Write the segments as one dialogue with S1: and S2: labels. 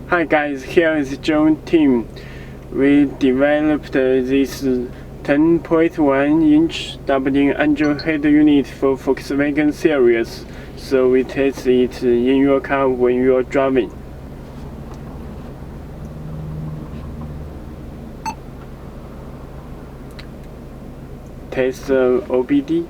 S1: Hi guys, here is John team. We developed this 10.1-inch doubling angel head unit for Volkswagen series, so we test it in your car when you're driving. Test OBD.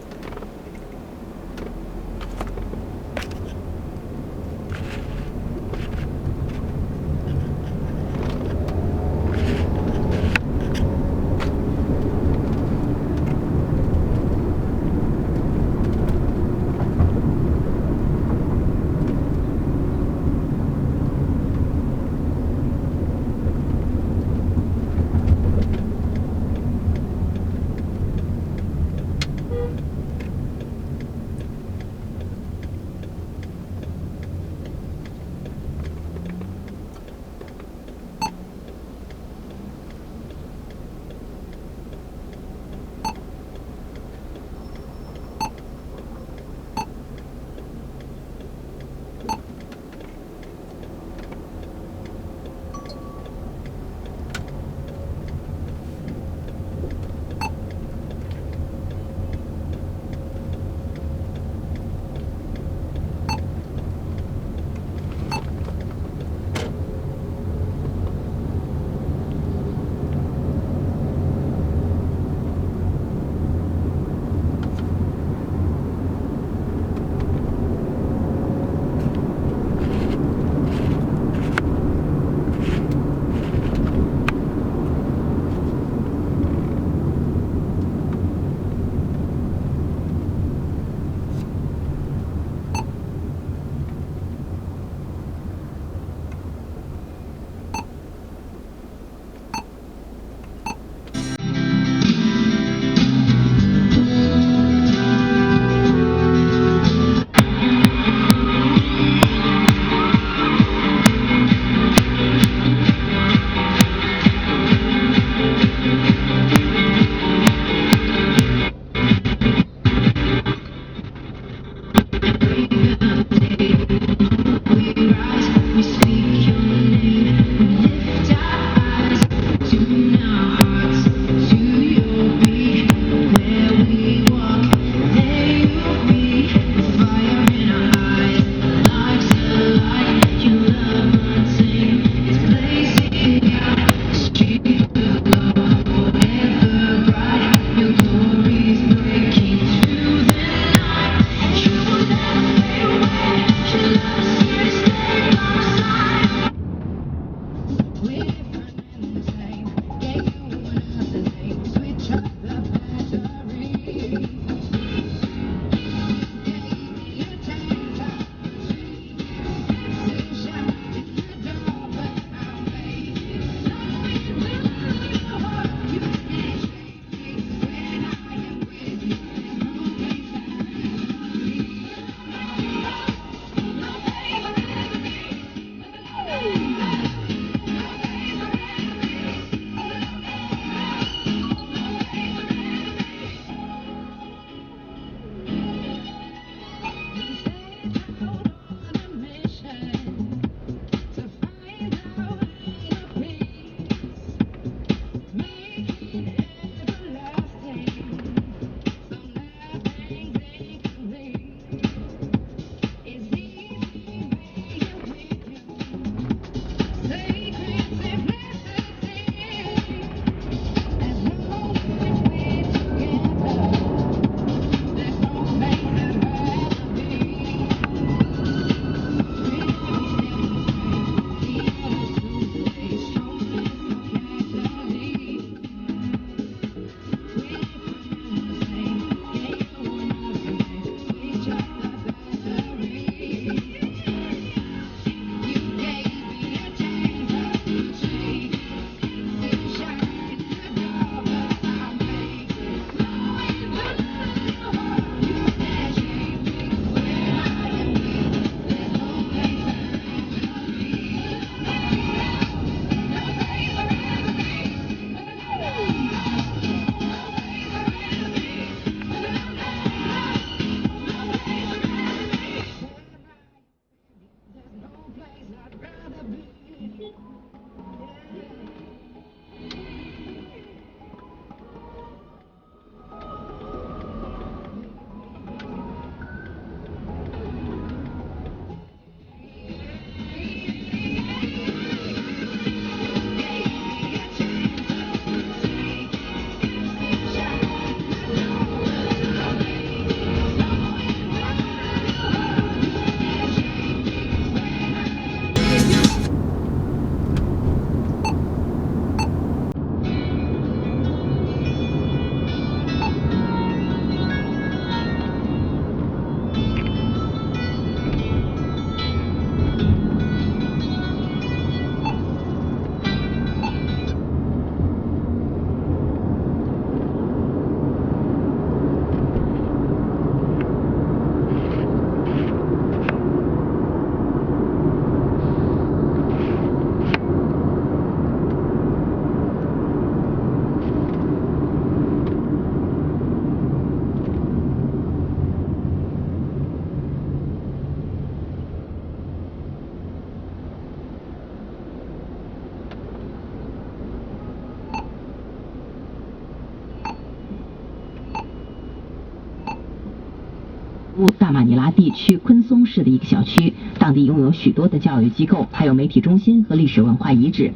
S2: 萨马尼拉地区昆松市的一个小区，当地拥有许多的教育机构，还有媒体中心和历史文化遗址。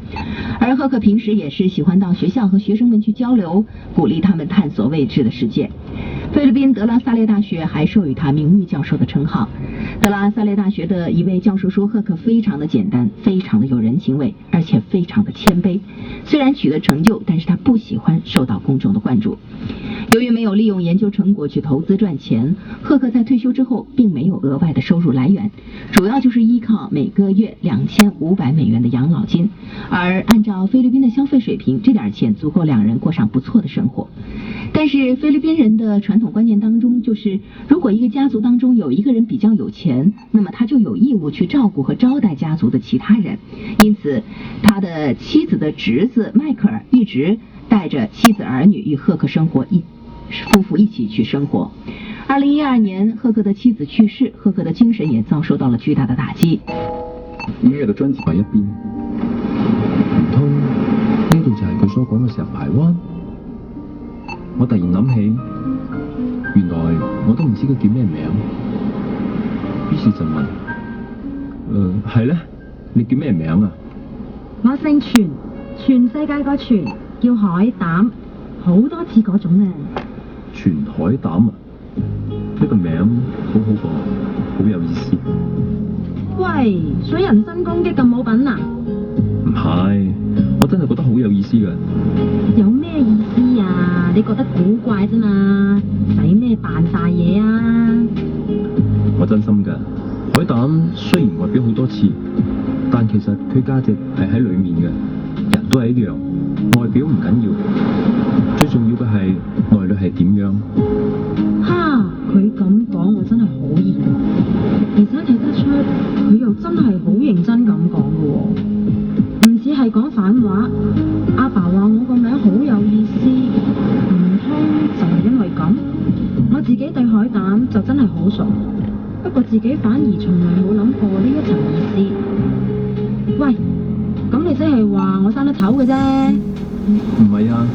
S2: 而赫克平时也是喜欢到学校和学生们去交流，鼓励他们探索未知的世界。菲律宾德拉萨列大学还授予他名誉教授的称号。德拉萨列大学的一位教授说，赫克非常的简单，非常的有人情味，而且非常的谦卑。虽然取得成就，但是他不喜欢受到公众的关注。由于没有利用研究成果去投资赚钱，赫克在退休之后并没有额外的收入来源，主要就是依靠每个月$2500的养老金。而按照菲律宾的消费水平，这点钱足够两人过上不错的生活。但是菲律宾人的传统观念当中，就是如果一个家族当中有一个人比较有钱，那么他就有义务去照顾和招待家族的其他人。因此他的妻子的侄子迈克尔一直带着妻子儿女与赫克夫妇一起去生活。2012年，赫克的妻子去世，赫克的精神也遭受到了巨大的打击。
S3: 音樂嘅章節喺一邊，唔通呢度就係佢所講嘅石排灣？我突然諗起，原來我都唔知佢叫咩名，於是就問：係咧，你叫咩名啊？
S4: 我姓全，全世界個全，叫海膽，好多次嗰種啊。
S3: 全海膽啊！呢個名好好噃，好有意思。
S4: 喂，想人身攻擊咁冇品啊？
S3: 唔係，我真係覺得好有意思㗎。
S4: 有咩意思啊？你覺得古怪啫嘛，使咩扮晒嘢啊？
S3: 我真心㗎，海膽雖然外表好多刺，但其實佢價值係喺裡面嘅。人都係一樣，外表唔緊要，最重要嘅係內裏係點樣。
S4: 哈！佢咁講，我真係好熱，而且睇得出佢又真係好認真咁講嘅喎，唔似係講反話。阿爸話我個名好有意思，唔通就係因為咁？我自己對海膽就真係好熟，不過自己反而從來冇諗過呢一層意思。喂，咁你即係話我生得醜嘅啫？
S3: 唔係啊，